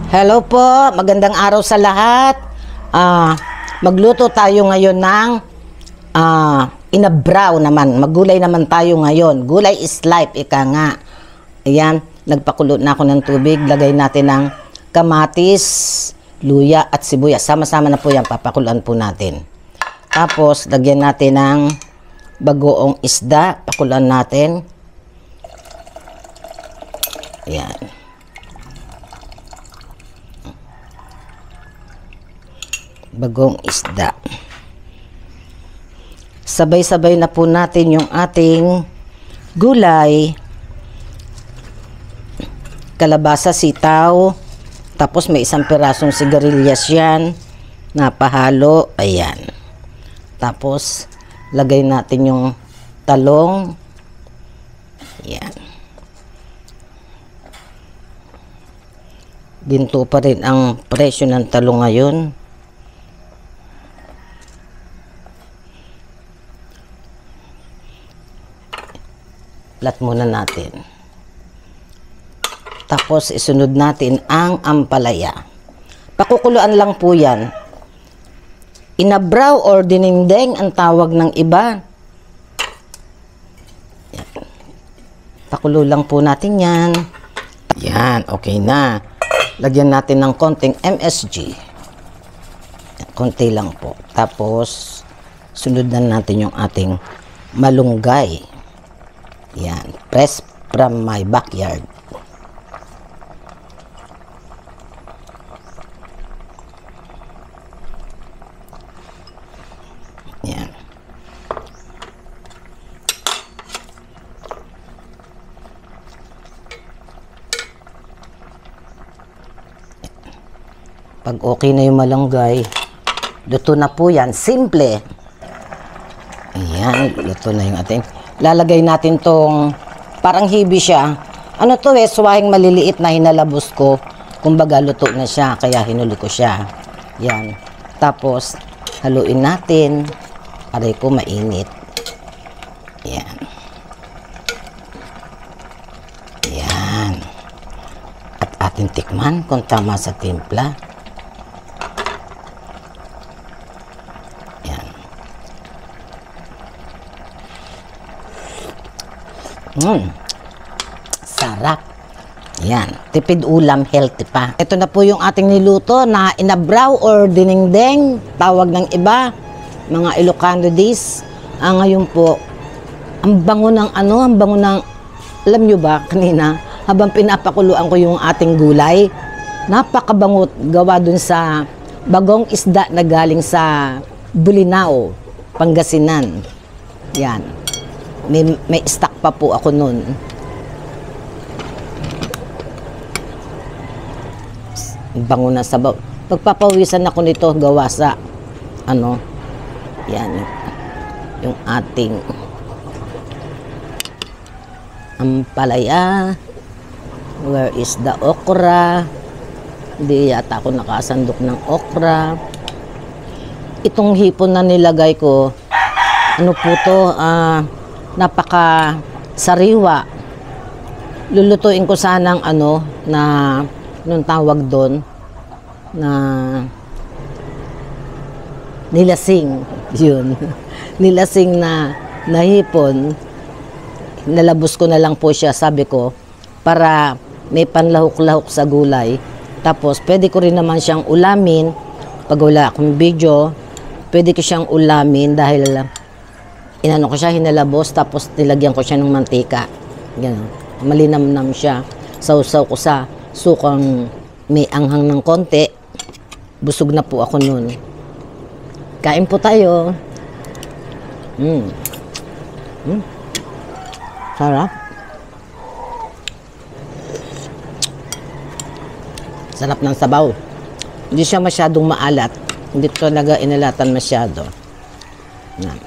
Hello po, magandang araw sa lahat. Magluto tayo ngayon ng inabraw naman. Maggulay naman tayo ngayon. Gulay is life, ika nga. Ayan, nagpakulo na ako ng tubig. Lagay natin ng kamatis, luya at sibuyas. Sama-sama na po yan, papakuluan po natin. Tapos, lagyan natin ng bagoong isda. Pakuluan natin. Ayan. Bagong isda. Sabay-sabay na po natin yung ating gulay. Kalabasa, sitaw. Tapos may isang pirasong sigarilyas yan. Napahalo. Ayan. Tapos, lagay natin yung talong. Ayan. Ginto pa rin ang presyo ng talong ngayon. Plat muna natin. Tapos isunod natin ang ampalaya. Pakukuluan lang po yan. Inabraw or dinindeng ang tawag ng iba. Yan. Pakulo lang po natin yan. Yan, okay na. Lagyan natin ng konting MSG. Konti lang po. Tapos sunod na natin yung ating malunggay. Yan, fresh from my backyard. Yan. Pag okay na yung malunggay, luto na po yan. Simple. Ayan, luto na yung ating. Lalagay natin tong, parang hibi siya. Ano to suwahing maliliit na hinalabos ko. Kumbaga luto na siya, kaya hinuli ko siya. Yan. Tapos, haluin natin. Aray ko mainit. Yan. Yan. At ating tikman kung tama sa timpla. Sarap. Yan. Tipid ulam, healthy pa. Ito na po yung ating niluto na inabraw or dinengdeng. Tawag ng iba. Mga Ilocano dish. Ngayon po, ang bango ng ang bango ng, alam nyo ba, kanina, habang pinapakuluan ko yung ating gulay, napakabangot gawa dun sa bagong isda na galing sa Bolinao, Pangasinan. Yan. May stock pa po ako nun. Bango na sabaw. Pagpapawisan ako nito gawa sa yan yung ating ampalaya. Where is the okra? Hindi yata ako nakasandok ng okra. Itong hipon na nilagay ko, ano po to, napaka sariwa. Lulutuin ko sanang na nung tawag doon na nilasing. Yun. Nilasing na hipon. Nalabos ko na lang po siya, sabi ko, para may panlahok-lahok sa gulay. Tapos pwede ko rin naman siyang ulamin. Pag wala akong video, pwede ko siyang ulamin dahil inano ko siya, hinalabos, tapos nilagyan ko siya ng mantika. Ganun. Malinamnam siya. Sausaw ko sa sukang may anghang ng konti. Busog na po ako nun. Kain po tayo. Sarap. Sarap ng sabaw. Hindi siya masyadong maalat. Hindi talaga inalatan masyado. Yan.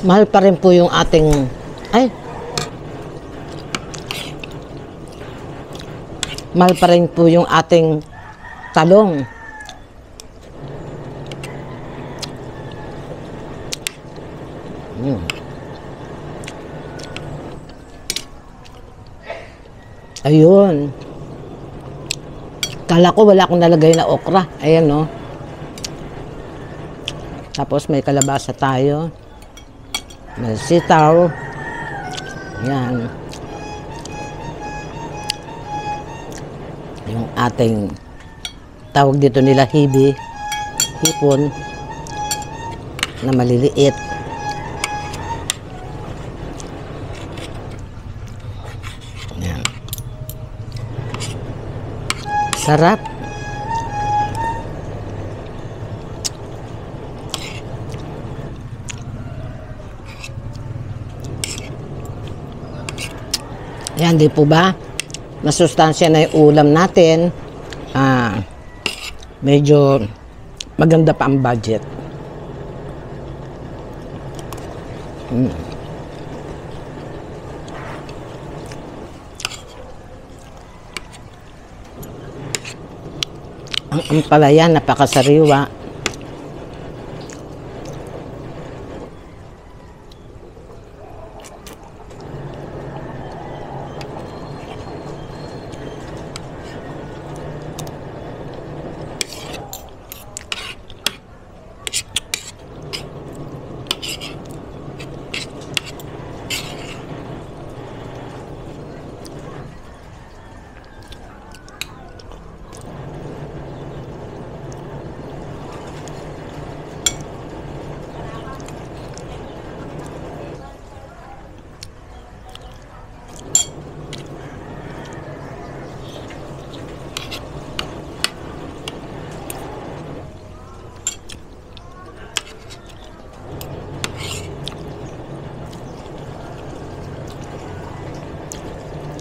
Mahal pa rin po yung ating, mahal pa rin po yung ating talong. Ayun. Kala ko wala akong nalagay na okra. Ayan, no. Tapos may kalabasa tayo. May sitaw. Ayan. Yung ating tawag dito nila hibi. Hipon. Na maliliit. Ayan. Sarap. Ayan, di po ba? Masustansya na yung ulam natin. Medyo maganda pa ang budget. Ang ampalaya, napakasariwa.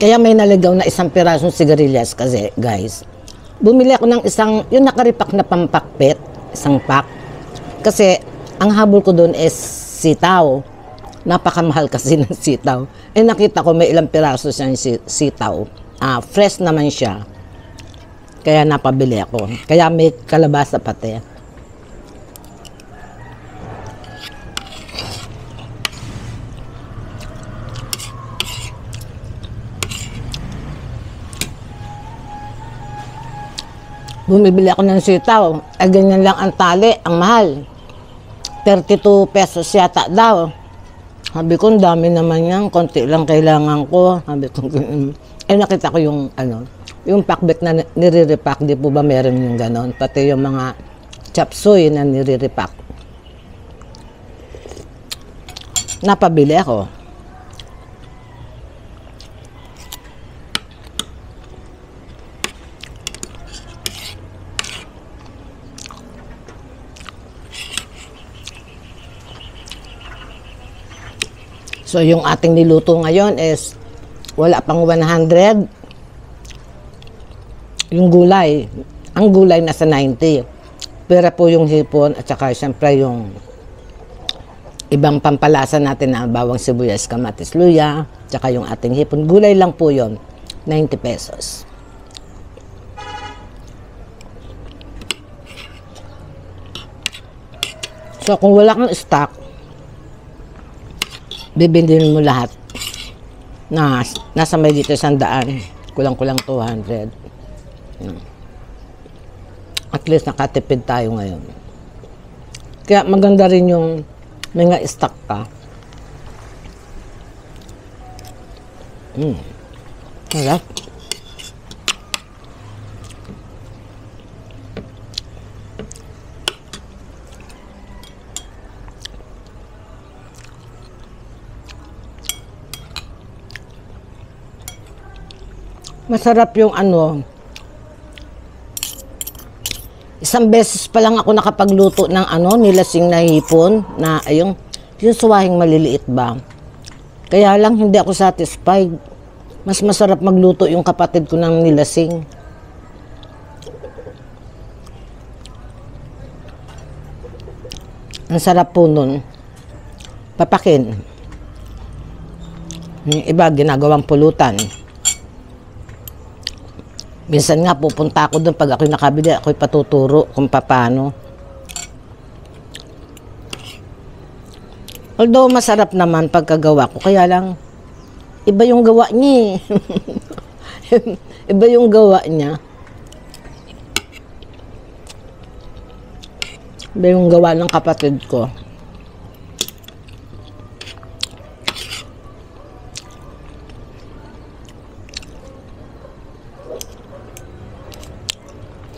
Kaya may naligaw na isang pirasong sigarilyas kasi, guys. Bumili ako ng isang, yung nakaripak na pampakpit, isang pack. Kasi, ang habol ko doon is sitaw. Napakamahal kasi ng sitaw. Eh, nakita ko may ilang piraso siyang sitaw. Fresh naman siya. Kaya napabili ako. Kaya may kalabasa pati. Bumibili ako ng sitaw. Ganyan lang ang tali, ang mahal. 32 pesos yata daw. Sabi ko, dami naman yan. Konti lang kailangan ko. Sabi ko, nakita ko yung, yung pakbet na nire-repack. Di po ba meron yung ganon? Pati yung mga chop suey na nire-repack. Napabili ako. So, yung ating niluto ngayon is wala pang 100. Yung gulay. Ang gulay nasa 90. Pero po yung hipon at saka siyempre yung ibang pampalasa natin na bawang sibuyas, kamatis, luya, tsaka yung ating hipon. Gulay lang po yon, 90 pesos. So, kung wala kang stock, bibindin mo lahat na nasa may dito 100, kulang-kulang 200. At least nakatipid tayo ngayon. Kaya maganda rin yung mga stock ka. Harap. Masarap yung isang beses pa lang ako nakapagluto ng nilasing na hipon na yung suwahing maliliit ba. Kaya lang hindi ako satisfied. Mas masarap magluto yung kapatid ko ng nilasing. Ang sarap po nun. Papakin. Yung iba ginagawang pulutan. Minsan nga pupunta ako doon pag ako'y nakabili, ako'y patuturo kung paano. Although masarap naman pagkagawa ko, kaya lang iba yung gawa niya eh. Iba yung gawa niya. Iba yung gawa ng kapatid ko.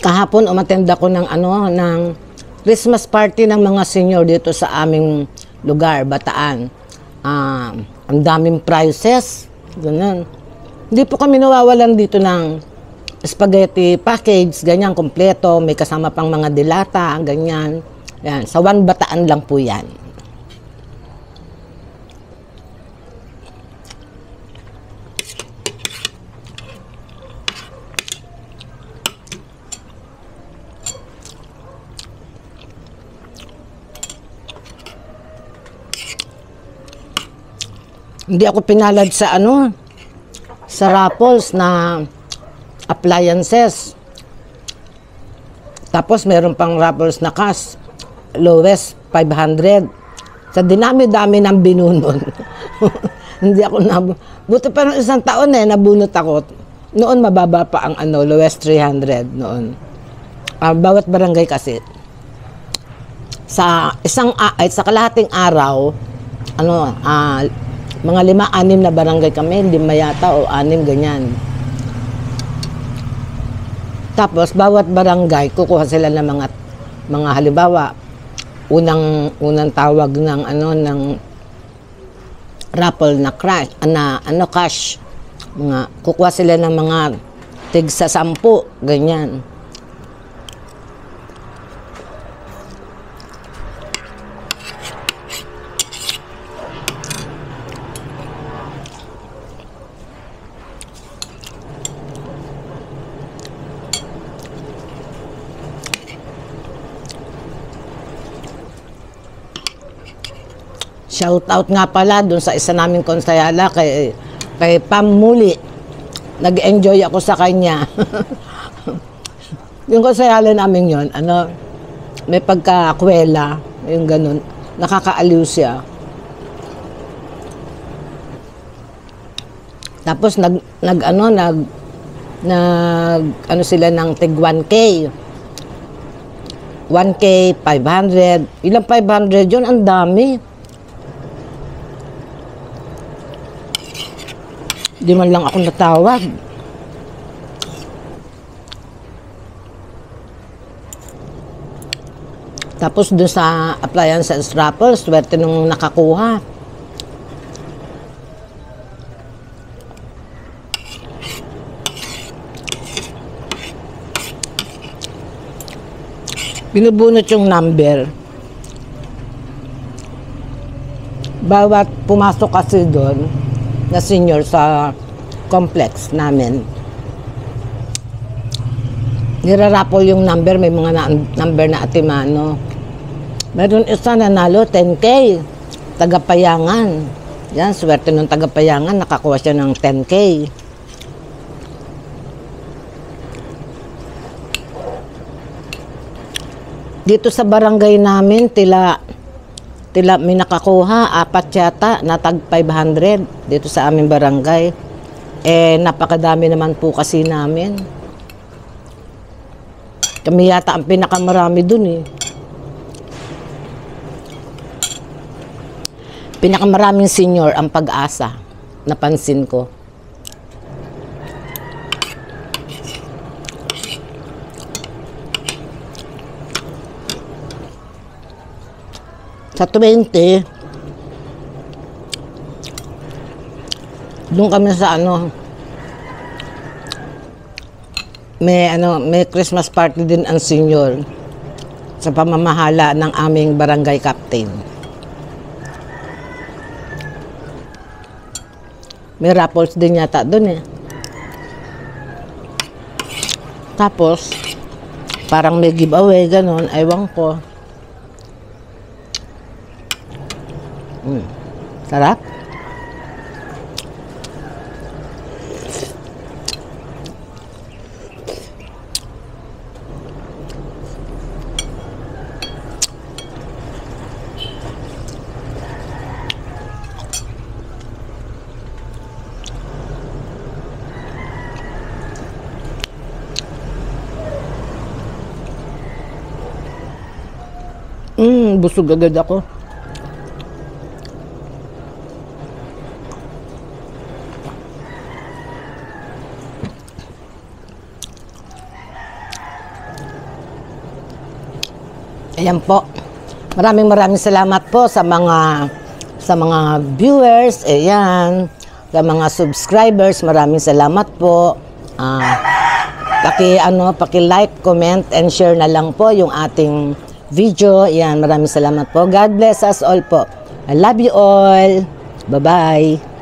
Kahapon umattend ako ng Christmas party ng mga senior dito sa aming lugar, Bataan. Ang daming prizes, ganun. Hindi po kami nawawalan dito ng spaghetti package, ganyan, kompleto, may kasama pang mga dilata, ganyan. Yan, sa One Bataan lang po yan. Hindi ako pinalad sa sa raffles na appliances. Tapos meron pang raffles na cash. Lowest 500. Sa dinami-dami ng binunon. Hindi ako buti pa ng isang taon nabunot ako. Noon mababa pa ang lowest 300 noon. Bawat barangay kasi. Sa sa kalahating araw, mga 5-6 na barangay kami, 5 yata o 6, ganyan. Tapos, bawat barangay, kukuha sila ng mga halimbawa, unang tawag ng raffle na crash, cash. Kukuha sila ng mga tig sa 10, ganyan. Shout out nga pala dun sa isa naming konsayala kay Pam Muli. Nag-enjoy ako sa kanya. Yung konsayala namin yon, may pagkakwela, yung ganun. Nakakaaliw siya. Tapos sila ng tig 1K. 1K, 500. Ilang 500 yun? Ang dami. Di man lang ako natawag. Tapos doon sa appliances raffle, swerte nung nakakuha. Binubunot yung number. Bawat pumasok kasi doon, na senior sa complex namin. Nirarapol yung number, may mga number na atimano. Meron isa nanalo, 10K, tagapayangan. Yan, swerte ng tagapayangan, nakakuha siya ng 10K. Dito sa barangay namin, tila may nakakuha, 4 yata, na tag 500 dito sa aming barangay. Napakadami naman po kasi namin. Kami yata ang pinakamarami dun eh. Pinakamaraming senior ang Pag-asa, napansin ko. Sa 20, doon kami sa may Christmas party din ang senior sa pamamahala ng aming barangay captain. May raffles din yata doon eh. Tapos, parang may giveaway, ganun, ewan ko. Sarap. Busog agad ako. Ayan po. Maraming salamat po sa mga viewers. Ayan. Sa mga subscribers, maraming salamat po. Paki-like, comment, and share na lang po yung ating video. Ayan, maraming salamat po. God bless us all po. I love you all. Bye-bye.